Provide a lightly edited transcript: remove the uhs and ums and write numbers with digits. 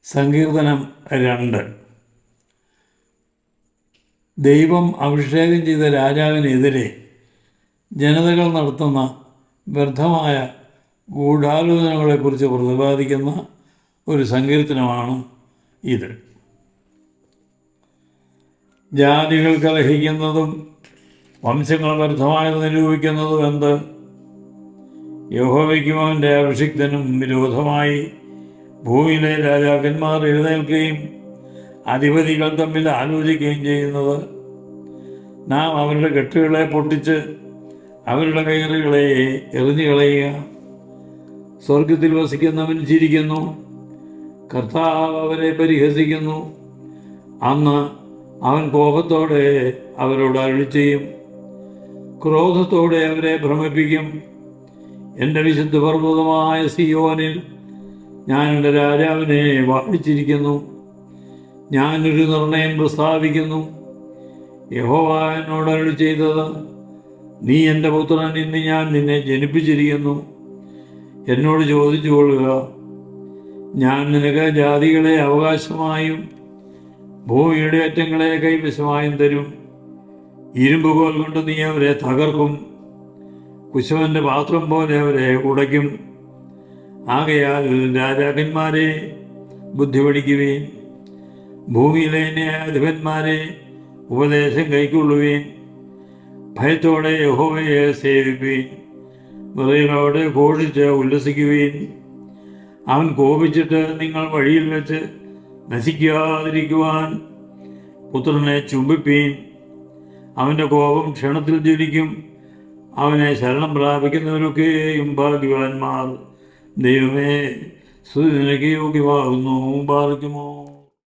സങ്കീർത്തനം 2. ദൈവം അഭിഷേകം ചെയ്ത രാജാവിനെതിരെ ജനതകൾ നടത്തുന്ന വ്യർത്ഥമായ ഗൂഢാലോചനകളെക്കുറിച്ച് പ്രതിപാദിക്കുന്ന ഒരു സങ്കീർത്തനമാണ് ഇത്. ജാതികൾ കലഹിക്കുന്നതും വംശങ്ങൾ വ്യർത്ഥമായത് നിരൂപിക്കുന്നതും എന്ത്? യഹോവയ്ക്കും അവൻ്റെ അഭിഷിക്തനും വിരോധമായി ഭൂമിയിലെ രാജാക്കന്മാർ എഴുന്നേൽക്കുകയും അധിപതികൾ തമ്മിൽ ആലോചിക്കുകയും ചെയ്യുന്നത്. നാം അവരുടെ കെട്ടുകളെ പൊട്ടിച്ച് അവരുടെ കയറുകളെ എറിഞ്ഞു കളയുക. സ്വർഗത്തിൽ വസിക്കുന്നവൻ ചിരിക്കുന്നു, കർത്താവ് അവരെ പരിഹസിക്കുന്നു. അന്ന് അവൻ കോപത്തോടെ അവരോട് അരുളി ചെയ്യും, ക്രോധത്തോടെ അവരെ ഭ്രമിപ്പിക്കും. എൻ്റെ വിശുദ്ധ പർവ്വതമായ സിയോനിൽ ഞാൻ എൻ്റെ രാജാവിനെ വാഴിച്ചിരിക്കുന്നു. ഞാനൊരു നിർണയം പ്രസ്താവിക്കുന്നു. യഹോവ എന്നോട് അരുളി ചെയ്തത്, നീ എൻ്റെ പുത്രൻ, ഇന്ന് ഞാൻ നിന്നെ ജനിപ്പിച്ചിരിക്കുന്നു. എന്നോട് ചോദിച്ചു കൊള്ളുക, ഞാൻ നിനക്ക് ജാതികളെ അവകാശമായും ഭൂമിയുടെ അറ്റങ്ങളെ കൈവശമായും തരും. ഇരുമ്പുകോൽ കൊണ്ട് നീ അവരെ തകർക്കും, കുശവൻ്റെ പാത്രം പോലെ അവരെ ഉടയ്ക്കും. ആകയാൽ രാജാക്കന്മാരെ ബുദ്ധി പഠിക്കുവീൻ, ഭൂമിയിലെ ന്യായാധിപന്മാരെ ഉപദേശം കൈക്കൊള്ളുവീൻ. ഭയത്തോടെ യഹോവയെ സേവിപ്പീൻ, വിറയലോടെ ഘോഷിച്ച് ഉല്ലസിക്കുവീൻ. അവൻ കോപിച്ചിട്ട് നിങ്ങൾ വഴിയിൽ വെച്ച് നശിക്കാതിരിക്കുവാൻ പുത്രനെ ചുംബിപ്പീൻ. അവൻ്റെ കോപം ക്ഷണത്തിൽ ജ്വലിക്കും. അവനെ ശരണം പ്രാപിക്കുന്നവരൊക്കെയും ഭാഗ്യവാന്മാർ. ദൈവമേ, സ്തുതി നിനക്ക് യോഗ്യമാകുന്നു. പാർക്കുമോ?